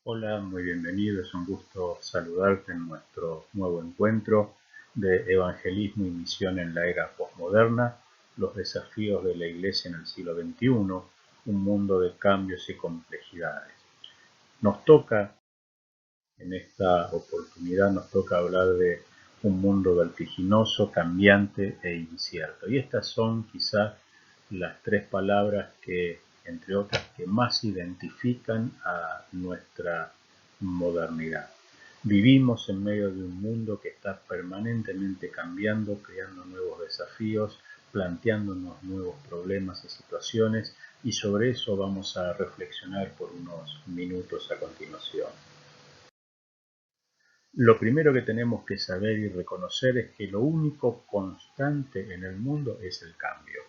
Hola, muy bienvenido. Es un gusto saludarte en nuestro nuevo encuentro de Evangelismo y Misión en la Era Postmoderna, los desafíos de la Iglesia en el siglo XXI, un mundo de cambios y complejidades. En esta oportunidad nos toca hablar de un mundo vertiginoso, cambiante e incierto. Y estas son quizás las tres palabras que, entre otras, que más identifican a nuestra modernidad. Vivimos en medio de un mundo que está permanentemente cambiando, creando nuevos desafíos, planteándonos nuevos problemas y situaciones, y sobre eso vamos a reflexionar por unos minutos a continuación. Lo primero que tenemos que saber y reconocer es que lo único constante en el mundo es el cambio.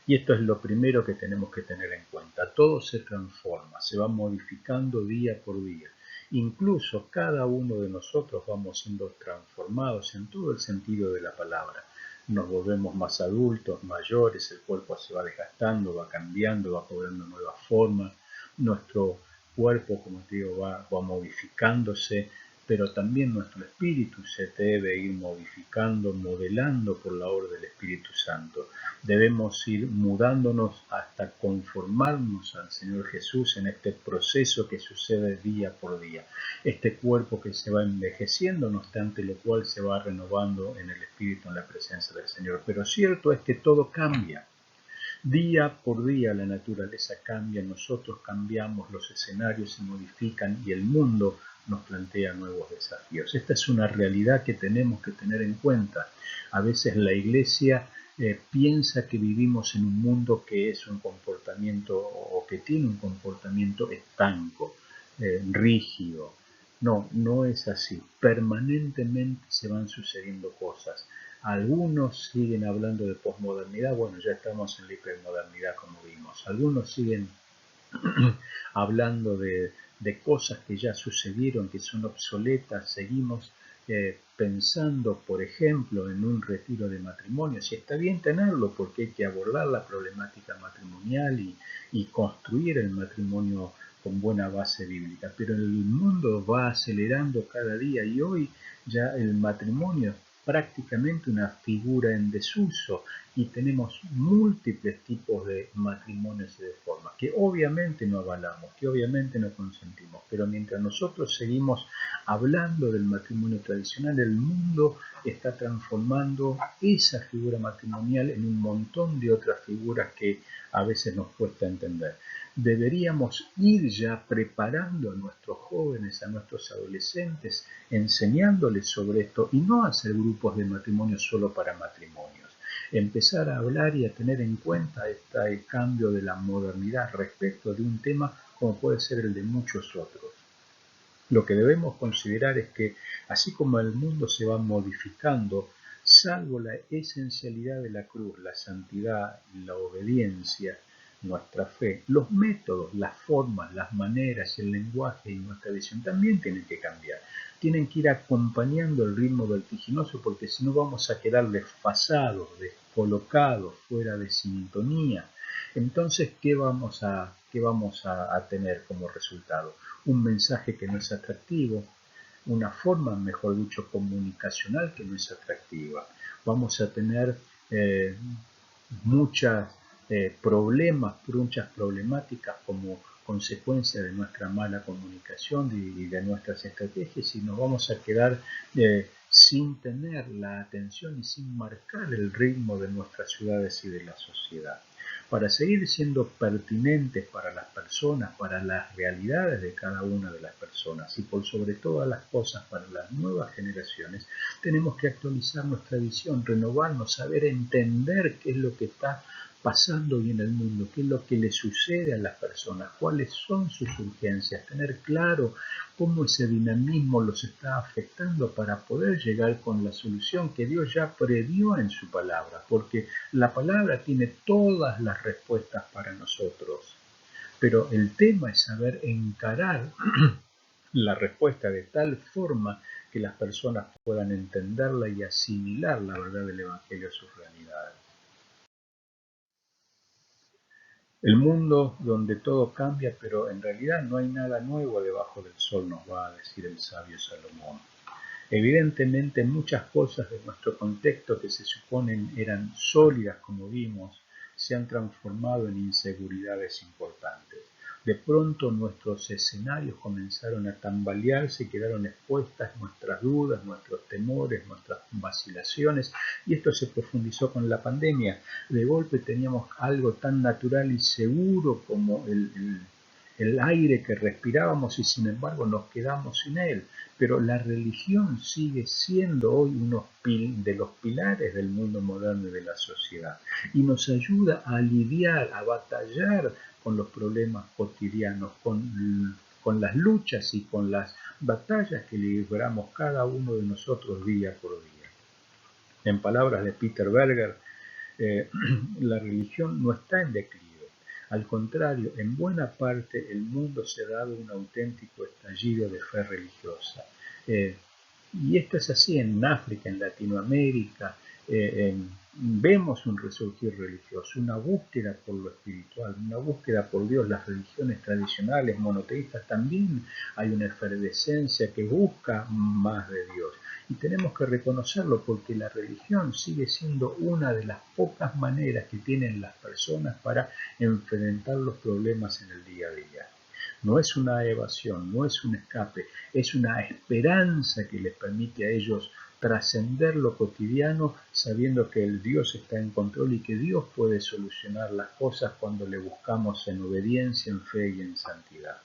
Y esto es lo primero que tenemos que tener en cuenta. Todo se transforma, se va modificando día por día. Incluso cada uno de nosotros vamos siendo transformados en todo el sentido de la palabra. Nos volvemos más adultos, mayores, el cuerpo se va desgastando, va cambiando, va cobrando nuevas formas. Nuestro cuerpo, como te digo, va modificándose, pero también nuestro espíritu se debe ir modificando, modelando por la obra del Espíritu Santo. Debemos ir mudándonos hasta conformarnos al Señor Jesús en este proceso que sucede día por día. Este cuerpo que se va envejeciendo, no obstante lo cual se va renovando en el Espíritu, en la presencia del Señor. Pero cierto es que todo cambia. Día por día la naturaleza cambia, nosotros cambiamos, los escenarios se modifican y el mundo nos plantea nuevos desafíos. Esta es una realidad que tenemos que tener en cuenta. A veces la Iglesia piensa que vivimos en un mundo que es un comportamiento o que tiene un comportamiento estanco, rígido. No, no es así. Permanentemente se van sucediendo cosas. Algunos siguen hablando de posmodernidad, bueno, ya estamos en la hipermodernidad como vimos. Algunos siguen hablando de cosas que ya sucedieron, que son obsoletas. Seguimos pensando, por ejemplo, en un retiro de matrimonio. Si está bien tenerlo, porque hay que abordar la problemática matrimonial y construir el matrimonio con buena base bíblica. Pero el mundo va acelerando cada día y hoy ya el matrimonio es prácticamente una figura en desuso y tenemos múltiples tipos de matrimonios y de formas que obviamente no avalamos, que obviamente no consentimos, pero mientras nosotros seguimos hablando del matrimonio tradicional, el mundo está transformando esa figura matrimonial en un montón de otras figuras que a veces nos cuesta entender. Deberíamos ir ya preparando a nuestros jóvenes, a nuestros adolescentes, enseñándoles sobre esto y no hacer grupos de matrimonio solo para matrimonios. Empezar a hablar y a tener en cuenta este cambio de la modernidad respecto de un tema como puede ser el de muchos otros. Lo que debemos considerar es que, así como el mundo se va modificando, salvo la esencialidad de la cruz, la santidad, la obediencia, nuestra fe, los métodos, las formas, las maneras, el lenguaje y nuestra visión también tienen que cambiar. Tienen que ir acompañando el ritmo vertiginoso porque si no vamos a quedar desfasados, descolocados, fuera de sintonía. Entonces, qué vamos a tener como resultado? Un mensaje que no es atractivo, una forma, mejor dicho, comunicacional que no es atractiva. Vamos a tener eh, muchos muchas problemáticas como consecuencia de nuestra mala comunicación y de nuestras estrategias y nos vamos a quedar sin tener la atención y sin marcar el ritmo de nuestras ciudades y de la sociedad. Para seguir siendo pertinentes para las personas, para las realidades de cada una de las personas y por sobre todas las cosas para las nuevas generaciones, tenemos que actualizar nuestra visión, renovarnos, saber entender qué es lo que está pasando hoy en el mundo, qué es lo que le sucede a las personas, cuáles son sus urgencias, tener claro cómo ese dinamismo los está afectando para poder llegar con la solución que Dios ya previó en su palabra, porque la palabra tiene todas las respuestas para nosotros. Pero el tema es saber encarar la respuesta de tal forma que las personas puedan entenderla y asimilar la verdad del Evangelio a sus realidades. El mundo donde todo cambia, pero en realidad no hay nada nuevo debajo del sol, nos va a decir el sabio Salomón. Evidentemente muchas cosas de nuestro contexto que se suponen eran sólidas, como vimos, se han transformado en inseguridades importantes. De pronto nuestros escenarios comenzaron a tambalearse y quedaron expuestas nuestras dudas, nuestros temores, nuestras vacilaciones, y esto se profundizó con la pandemia. De golpe teníamos algo tan natural y seguro como el aire que respirábamos y sin embargo nos quedamos sin él. Pero la religión sigue siendo hoy uno de los pilares del mundo moderno y de la sociedad y nos ayuda a lidiar, a batallar con los problemas cotidianos, con las luchas y con las batallas que libramos cada uno de nosotros día por día. En palabras de Peter Berger, la religión no está en declive. Al contrario, en buena parte el mundo se ha dado un auténtico estallido de fe religiosa. Y esto es así en África, en Latinoamérica. Vemos un resurgir religioso, una búsqueda por lo espiritual, una búsqueda por Dios. Las religiones tradicionales monoteístas también hay una efervescencia que busca más de Dios. Y tenemos que reconocerlo porque la religión sigue siendo una de las pocas maneras que tienen las personas para enfrentar los problemas en el día a día. No es una evasión, no es un escape, es una esperanza que les permite a ellos trascender lo cotidiano sabiendo que el Dios está en control y que Dios puede solucionar las cosas cuando le buscamos en obediencia, en fe y en santidad.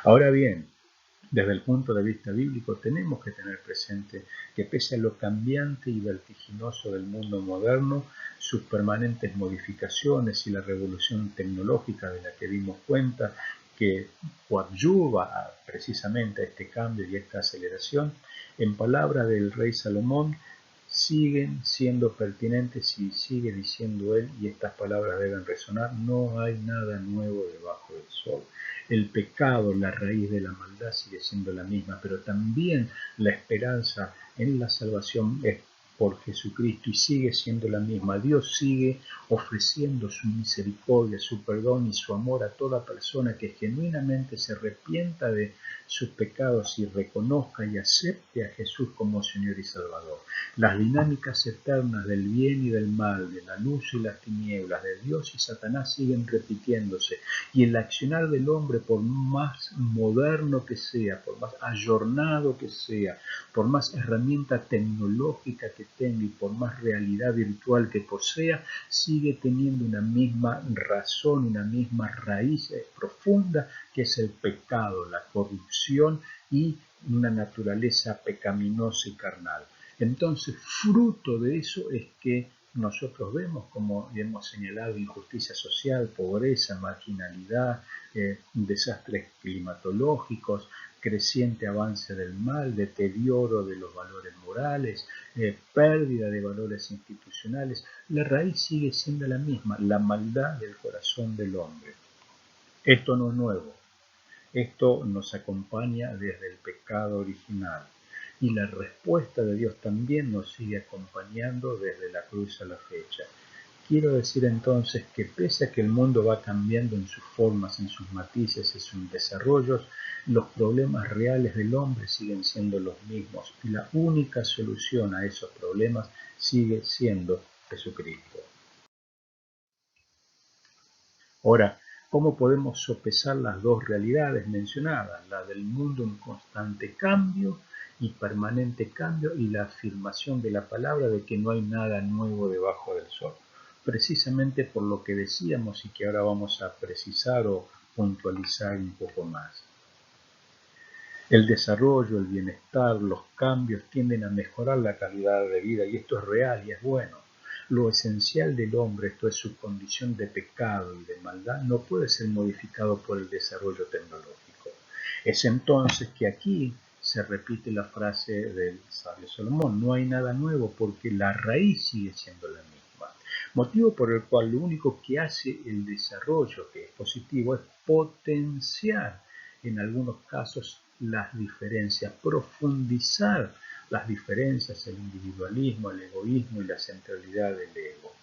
Ahora bien, desde el punto de vista bíblico tenemos que tener presente que pese a lo cambiante y vertiginoso del mundo moderno, sus permanentes modificaciones y la revolución tecnológica de la que dimos cuenta, que coadyuva precisamente a este cambio y a esta aceleración, en palabras del rey Salomón, siguen siendo pertinentes y sigue diciendo él, y estas palabras deben resonar: no hay nada nuevo debajo del sol. El pecado, la raíz de la maldad, sigue siendo la misma, pero también la esperanza en la salvación es por Jesucristo y sigue siendo la misma. Dios sigue ofreciendo su misericordia, su perdón y su amor a toda persona que genuinamente se arrepienta de sus pecados y reconozca y acepte a Jesús como Señor y Salvador. Las dinámicas eternas del bien y del mal, de la luz y las tinieblas, de Dios y Satanás siguen repitiéndose, y el accionar del hombre, por más moderno que sea, por más ayornado que sea, por más herramienta tecnológica que tenga y por más realidad virtual que posea, sigue teniendo una misma razón, una misma raíz profunda, que es el pecado, la corrupción y una naturaleza pecaminosa y carnal. Entonces, fruto de eso es que nosotros vemos, como hemos señalado, injusticia social, pobreza, marginalidad, desastres climatológicos, creciente avance del mal, deterioro de los valores morales, pérdida de valores institucionales. La raíz sigue siendo la misma, la maldad del corazón del hombre. Esto no es nuevo, esto nos acompaña desde el pecado original. Y la respuesta de Dios también nos sigue acompañando desde la cruz a la fecha. Quiero decir entonces que pese a que el mundo va cambiando en sus formas, en sus matices, en sus desarrollos, los problemas reales del hombre siguen siendo los mismos y la única solución a esos problemas sigue siendo Jesucristo. Ahora, ¿cómo podemos sopesar las dos realidades mencionadas? La del mundo en constante cambio y permanente cambio y la afirmación de la palabra de que no hay nada nuevo debajo del sol. Precisamente por lo que decíamos y que ahora vamos a precisar o puntualizar un poco más. El desarrollo, el bienestar, los cambios tienden a mejorar la calidad de vida y esto es real y es bueno. Lo esencial del hombre, esto es su condición de pecado y de maldad, no puede ser modificado por el desarrollo tecnológico. Es entonces que aquí se repite la frase del sabio Salomón: no hay nada nuevo porque la raíz sigue siendo la misma. Motivo por el cual lo único que hace el desarrollo, que es positivo, es potenciar en algunos casos las diferencias, profundizar las diferencias, el individualismo, el egoísmo y la centralidad del ego.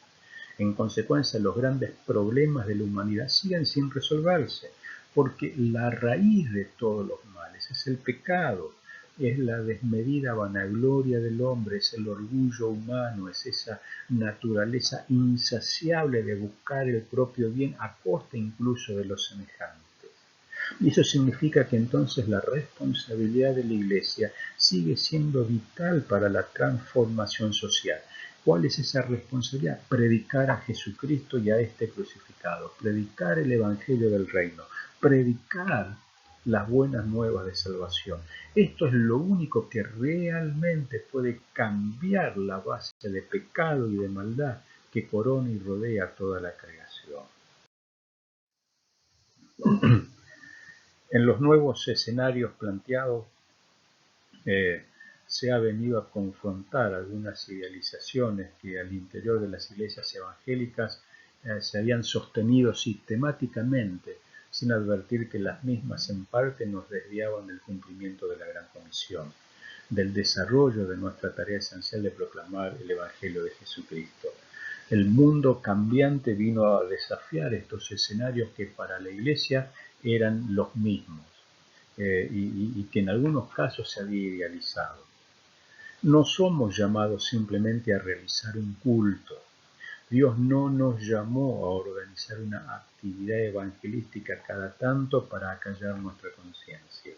En consecuencia, los grandes problemas de la humanidad siguen sin resolverse, porque la raíz de todos los males es el pecado, es la desmedida vanagloria del hombre, es el orgullo humano, es esa naturaleza insaciable de buscar el propio bien a costa incluso de los semejantes. Y eso significa que entonces la responsabilidad de la Iglesia sigue siendo vital para la transformación social. ¿Cuál es esa responsabilidad? Predicar a Jesucristo y a este crucificado, predicar el Evangelio del Reino, predicar las buenas nuevas de salvación. Esto es lo único que realmente puede cambiar la base de pecado y de maldad que corona y rodea toda la creación. En los nuevos escenarios planteados se ha venido a confrontar algunas idealizaciones que al interior de las iglesias evangélicas se habían sostenido sistemáticamente, sin advertir que las mismas en parte nos desviaban del cumplimiento de la Gran Comisión, del desarrollo de nuestra tarea esencial de proclamar el Evangelio de Jesucristo. El mundo cambiante vino a desafiar estos escenarios que para la Iglesia eran los mismos y que en algunos casos se había idealizado. No somos llamados simplemente a realizar un culto. Dios no nos llamó a organizar una actividad evangelística cada tanto para acallar nuestra conciencia.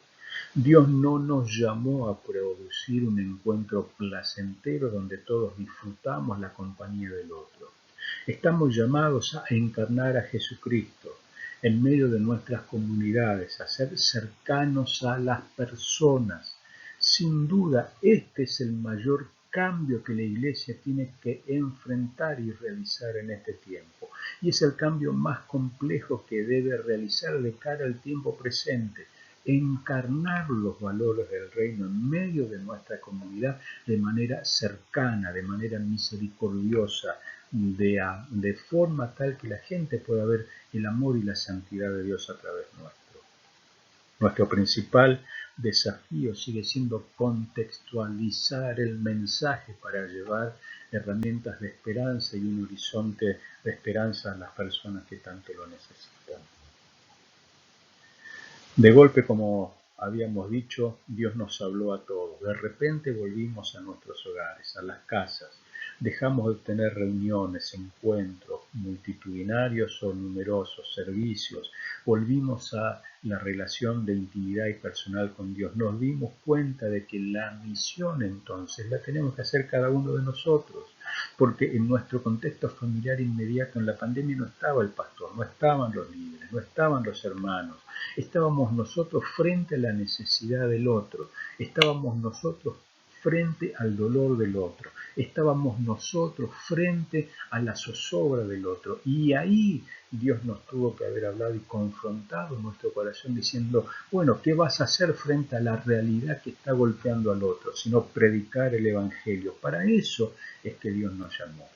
Dios no nos llamó a producir un encuentro placentero donde todos disfrutamos la compañía del otro. Estamos llamados a encarnar a Jesucristo en medio de nuestras comunidades, a ser cercanos a las personas. Sin duda, este es el mayor cambio que la Iglesia tiene que enfrentar y realizar en este tiempo. Y es el cambio más complejo que debe realizar de cara al tiempo presente. Encarnar los valores del reino en medio de nuestra comunidad de manera cercana, de manera misericordiosa, de forma tal que la gente pueda ver el amor y la santidad de Dios a través nuestro. Nuestro principal desafío sigue siendo contextualizar el mensaje para llevar herramientas de esperanza y un horizonte de esperanza a las personas que tanto lo necesitan. De golpe, como habíamos dicho, Dios nos habló a todos. De repente volvimos a nuestros hogares, a las casas. Dejamos de tener reuniones, encuentros multitudinarios o numerosos, servicios. Volvimos a la relación de intimidad y personal con Dios. Nos dimos cuenta de que la misión entonces la tenemos que hacer cada uno de nosotros. Porque en nuestro contexto familiar inmediato en la pandemia no estaba el pastor, no estaban los líderes, no estaban los hermanos. Estábamos nosotros frente a la necesidad del otro, estábamos nosotros frente al dolor del otro, estábamos nosotros frente a la zozobra del otro. Y ahí Dios nos tuvo que haber hablado y confrontado nuestro corazón diciendo, bueno, ¿qué vas a hacer frente a la realidad que está golpeando al otro? Sino predicar el Evangelio. Para eso es que Dios nos llamó.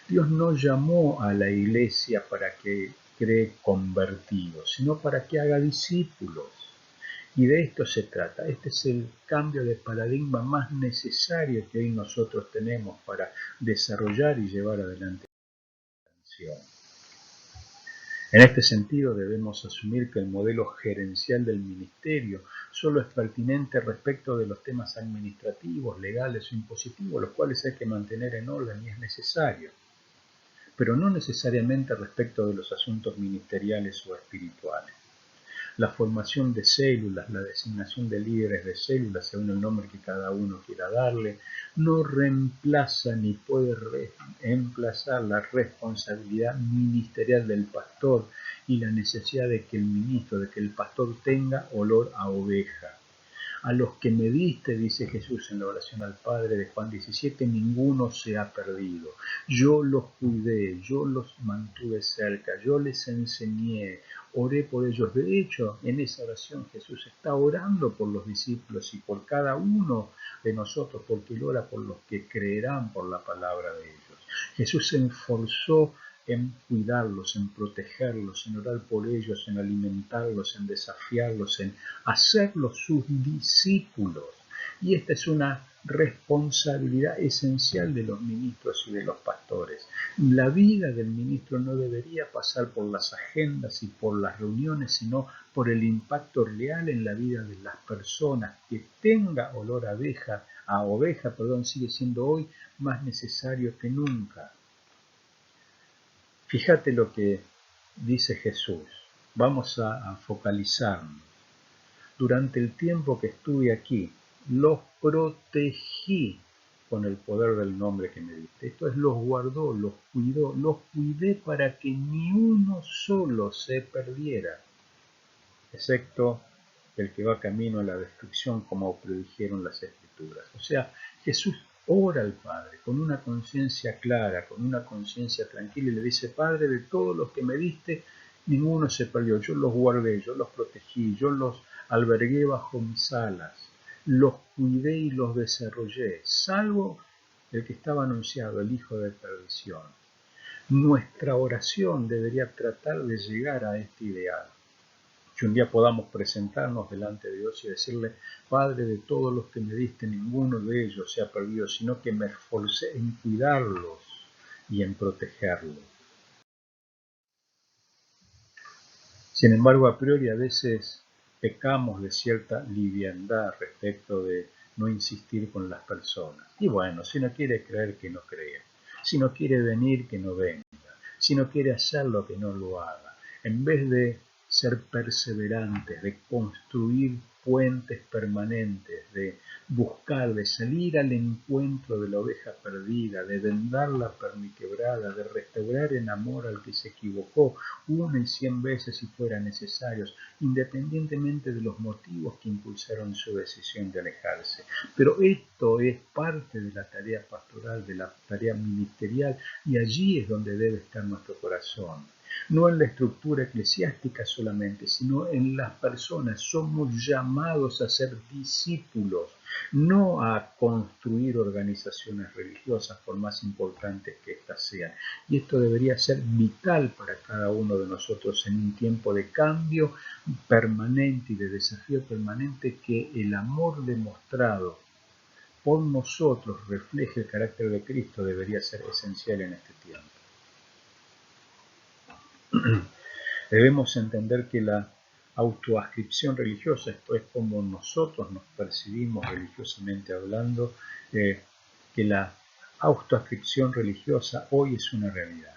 Dios no llamó a la iglesia para que cree convertidos, sino para que haga discípulos. Y de esto se trata. Este es el cambio de paradigma más necesario que hoy nosotros tenemos para desarrollar y llevar adelante la misión. En este sentido, debemos asumir que el modelo gerencial del ministerio solo es pertinente respecto de los temas administrativos, legales o impositivos, los cuales hay que mantener en orden y es necesario, pero no necesariamente respecto de los asuntos ministeriales o espirituales. La formación de células, la designación de líderes de células, según el nombre que cada uno quiera darle, no reemplaza ni puede reemplazar la responsabilidad ministerial del pastor y la necesidad de que el ministro, de que el pastor tenga olor a oveja. A los que me diste, dice Jesús en la oración al Padre de Juan 17, ninguno se ha perdido. Yo los cuidé, yo los mantuve cerca, yo les enseñé, oré por ellos. De hecho, en esa oración Jesús está orando por los discípulos y por cada uno de nosotros, porque Él ora por los que creerán por la palabra de ellos. Jesús se esforzó en cuidarlos, en protegerlos, en orar por ellos, en alimentarlos, en desafiarlos, en hacerlos sus discípulos. Y esta es una responsabilidad esencial de los ministros y de los pastores. La vida del ministro no debería pasar por las agendas y por las reuniones, sino por el impacto real en la vida de las personas. Que tenga olor a oveja, sigue siendo hoy más necesario que nunca. Fíjate lo que dice Jesús. Vamos a focalizarnos. Durante el tiempo que estuve aquí, los protegí con el poder del nombre que me diste. Esto es, los guardó, los cuidó, los cuidé para que ni uno solo se perdiera, excepto el que va camino a la destrucción, como predijeron las Escrituras. O sea, Jesús ora al Padre con una conciencia clara, con una conciencia tranquila, y le dice: Padre, de todos los que me diste, ninguno se perdió. Yo los guardé, yo los protegí, yo los albergué bajo mis alas, los cuidé y los desarrollé, salvo el que estaba anunciado, el hijo de perdición. Nuestra oración debería tratar de llegar a este ideal. Que un día podamos presentarnos delante de Dios y decirle: Padre, de todos los que me diste, ninguno de ellos se ha perdido, sino que me esforcé en cuidarlos y en protegerlos. Sin embargo, a priori a veces pecamos de cierta liviandad respecto de no insistir con las personas. Y bueno, si no quiere creer, que no crea. Si no quiere venir, que no venga. Si no quiere hacerlo, que no lo haga. En vez de ser perseverantes, de construir puentes permanentes, de buscar, de salir al encuentro de la oveja perdida, de vendar la perniquebrada, de restaurar en amor al que se equivocó 1 y 100 veces si fuera necesario, independientemente de los motivos que impulsaron su decisión de alejarse. Pero esto es parte de la tarea pastoral, de la tarea ministerial, y allí es donde debe estar nuestro corazón. No en la estructura eclesiástica solamente, sino en las personas. Somos llamados a ser discípulos, no a construir organizaciones religiosas, por más importantes que éstas sean. Y esto debería ser vital para cada uno de nosotros en un tiempo de cambio permanente y de desafío permanente, que el amor demostrado por nosotros refleje el carácter de Cristo. Debería ser esencial en este tiempo. Debemos entender que la autoascripción religiosa, esto es como nosotros nos percibimos religiosamente hablando, que la autoascripción religiosa hoy es una realidad.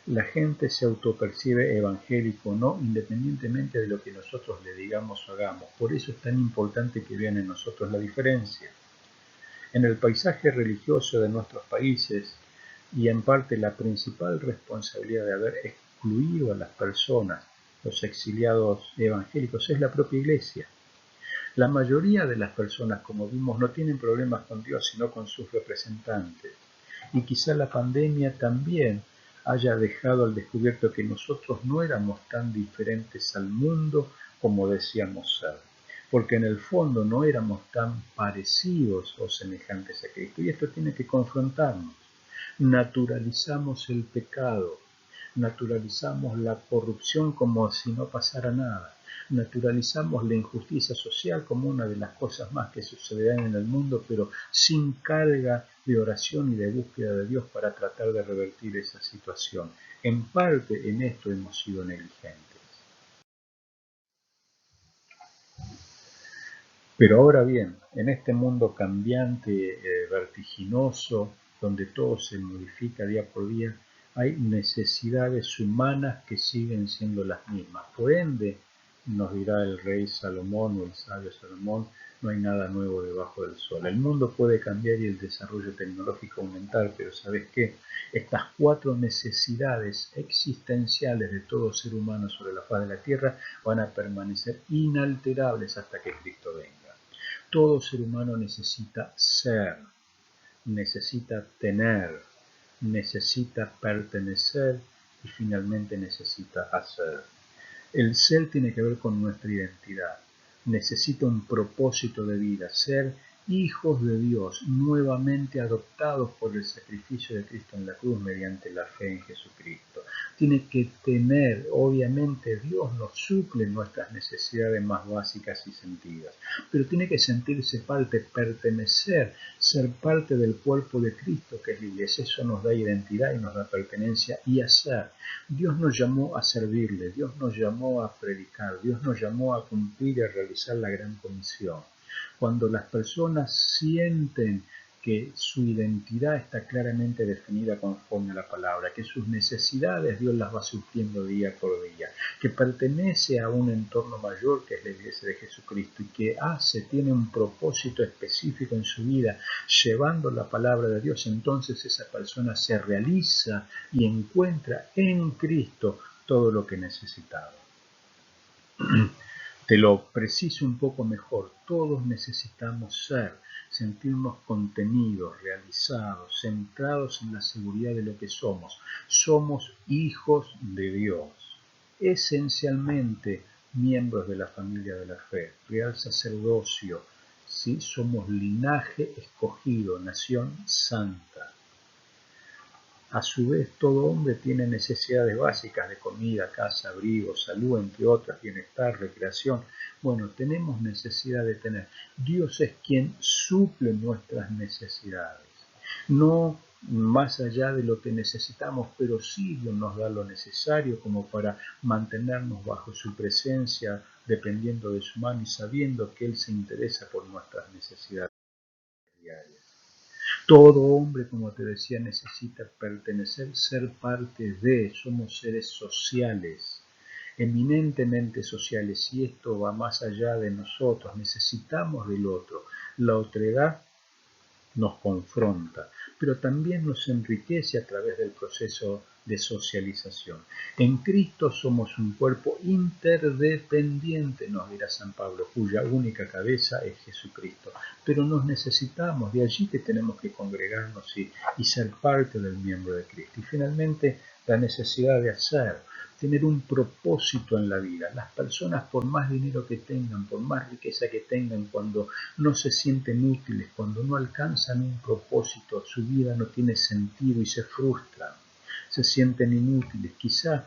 La gente se autopercibe evangélico o no, independientemente de lo que nosotros le digamos o hagamos. Por eso es tan importante que vean en nosotros la diferencia. En el paisaje religioso de nuestros países, y en parte la principal responsabilidad de haber excluido a las personas, los exiliados evangélicos, es la propia Iglesia. La mayoría de las personas, como vimos, no tienen problemas con Dios, sino con sus representantes. Y quizá la pandemia también haya dejado al descubierto que nosotros no éramos tan diferentes al mundo como decíamos ser, porque en el fondo no éramos tan parecidos o semejantes a Cristo. Y esto tiene que confrontarnos. Naturalizamos el pecado, naturalizamos la corrupción como si no pasara nada, naturalizamos la injusticia social como una de las cosas más que sucederán en el mundo, pero sin carga de oración y de búsqueda de Dios para tratar de revertir esa situación. En parte en esto hemos sido negligentes. Pero ahora bien, en este mundo cambiante, vertiginoso, donde todo se modifica día por día, hay necesidades humanas que siguen siendo las mismas. Por ende, nos dirá el rey Salomón o el sabio Salomón, no hay nada nuevo debajo del sol. El mundo puede cambiar y el desarrollo tecnológico aumentar, pero ¿sabes qué? Estas 4 necesidades existenciales de todo ser humano sobre la faz de la tierra van a permanecer inalterables hasta que Cristo venga. Todo ser humano necesita ser, necesita tener, necesita pertenecer y finalmente necesita hacer. El ser tiene que ver con nuestra identidad. Necesita un propósito de vida. Ser hijos de Dios, nuevamente adoptados por el sacrificio de Cristo en la cruz mediante la fe en Jesucristo. Tiene que tener, obviamente, Dios nos suple nuestras necesidades más básicas y sentidas, pero tiene que sentirse parte, pertenecer, ser parte del cuerpo de Cristo, que es la iglesia. Eso nos da identidad y nos da pertenencia y hacer. Dios nos llamó a servirle, Dios nos llamó a predicar, Dios nos llamó a cumplir y a realizar la gran comisión. Cuando las personas sienten que su identidad está claramente definida conforme a la palabra, que sus necesidades Dios las va supliendo día por día, que pertenece a un entorno mayor que es la iglesia de Jesucristo y que tiene un propósito específico en su vida, llevando la palabra de Dios, entonces esa persona se realiza y encuentra en Cristo todo lo que necesitaba. Te lo preciso un poco mejor. Todos necesitamos sentirnos contenidos, realizados, centrados en la seguridad de lo que somos. Somos hijos de Dios, esencialmente miembros de la familia de la fe, real sacerdocio, ¿sí? Somos linaje escogido, nación santa. A su vez, todo hombre tiene necesidades básicas de comida, casa, abrigo, salud, entre otras, bienestar, recreación. Bueno, tenemos necesidad de tener. Dios es quien suple nuestras necesidades. No más allá de lo que necesitamos, pero sí Dios nos da lo necesario como para mantenernos bajo su presencia, dependiendo de su mano y sabiendo que Él se interesa por nuestras necesidades diarias. Todo hombre, como te decía, necesita pertenecer, ser parte de, somos seres sociales, eminentemente sociales, y esto va más allá de nosotros, necesitamos del otro. La otredad nos confronta, pero también nos enriquece a través del proceso de socialización. En Cristo somos un cuerpo interdependiente, nos dirá San Pablo, cuya única cabeza es Jesucristo. Pero nos necesitamos, de allí que tenemos que congregarnos y ser parte del miembro de Cristo. Y finalmente, la necesidad de tener un propósito en la vida. Las personas, por más dinero que tengan, por más riqueza que tengan, cuando no se sienten útiles, cuando no alcanzan un propósito, su vida no tiene sentido y se frustran, se sienten inútiles. Quizá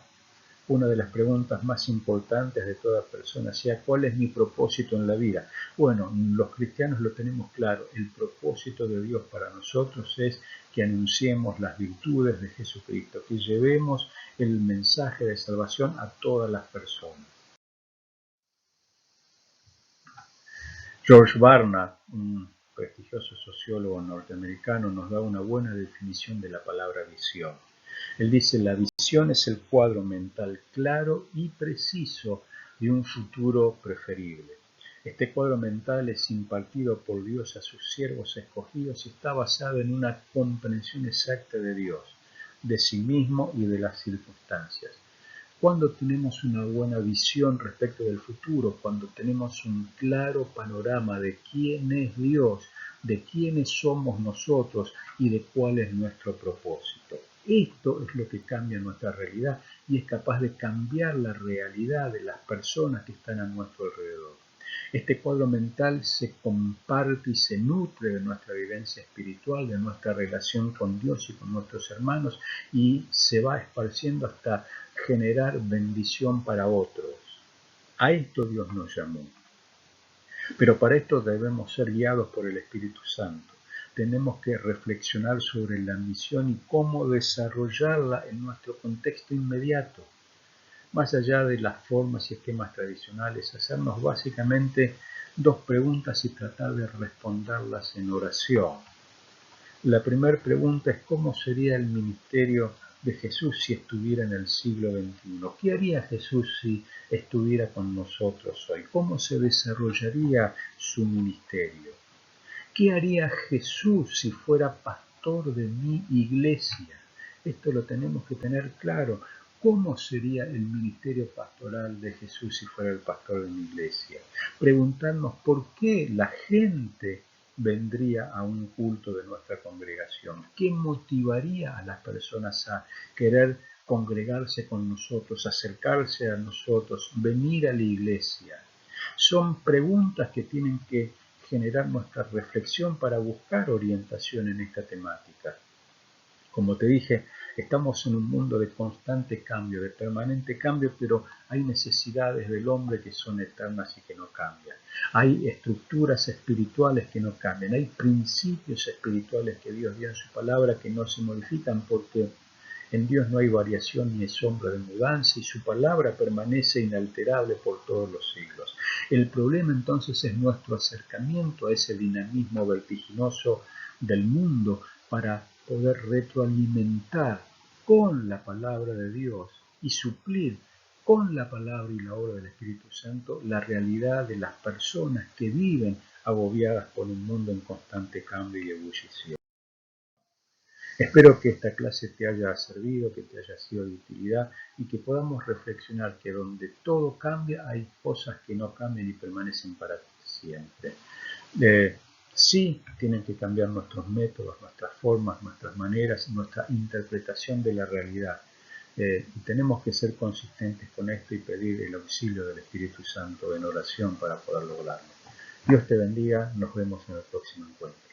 una de las preguntas más importantes de toda persona sea: ¿cuál es mi propósito en la vida? Bueno, los cristianos lo tenemos claro. El propósito de Dios para nosotros es que anunciemos las virtudes de Jesucristo, que llevemos el mensaje de salvación a todas las personas. George Barna, un prestigioso sociólogo norteamericano, nos da una buena definición de la palabra visión. Él dice: la visión es el cuadro mental claro y preciso de un futuro preferible. Este cuadro mental es impartido por Dios a sus siervos escogidos y está basado en una comprensión exacta de Dios, de sí mismo y de las circunstancias. Cuando tenemos una buena visión respecto del futuro, cuando tenemos un claro panorama de quién es Dios, de quiénes somos nosotros y de cuál es nuestro propósito. Esto es lo que cambia nuestra realidad y es capaz de cambiar la realidad de las personas que están a nuestro alrededor. Este cuadro mental se comparte y se nutre de nuestra vivencia espiritual, de nuestra relación con Dios y con nuestros hermanos, y se va esparciendo hasta generar bendición para otros. A esto Dios nos llamó. Pero para esto debemos ser guiados por el Espíritu Santo. Tenemos que reflexionar sobre la misión y cómo desarrollarla en nuestro contexto inmediato. Más allá de las formas y esquemas tradicionales, hacernos básicamente dos preguntas y tratar de responderlas en oración. La primera pregunta es: ¿cómo sería el ministerio de Jesús si estuviera en el siglo XXI? ¿Qué haría Jesús si estuviera con nosotros hoy? ¿Cómo se desarrollaría su ministerio? ¿Qué haría Jesús si fuera pastor de mi iglesia? Esto lo tenemos que tener claro. ¿Cómo sería el ministerio pastoral de Jesús si fuera el pastor de mi iglesia? Preguntarnos por qué la gente vendría a un culto de nuestra congregación. ¿Qué motivaría a las personas a querer congregarse con nosotros, acercarse a nosotros, venir a la iglesia? Son preguntas que tienen que generar nuestra reflexión para buscar orientación en esta temática. Como te dije, estamos en un mundo de constante cambio, de permanente cambio, pero hay necesidades del hombre que son eternas y que no cambian. Hay estructuras espirituales que no cambian, hay principios espirituales que Dios dio en su palabra que no se modifican porque en Dios no hay variación ni sombra de mudanza y su palabra permanece inalterable por todos los siglos. El problema entonces es nuestro acercamiento a ese dinamismo vertiginoso del mundo para poder retroalimentar con la palabra de Dios y suplir con la palabra y la obra del Espíritu Santo la realidad de las personas que viven agobiadas por un mundo en constante cambio y ebullición. Espero que esta clase te haya servido, que te haya sido de utilidad y que podamos reflexionar que donde todo cambia hay cosas que no cambian y permanecen para siempre. Sí tienen que cambiar nuestros métodos, nuestras formas, nuestras maneras, nuestra interpretación de la realidad. Y tenemos que ser consistentes con esto y pedir el auxilio del Espíritu Santo en oración para poder lograrlo. Dios te bendiga, nos vemos en el próximo encuentro.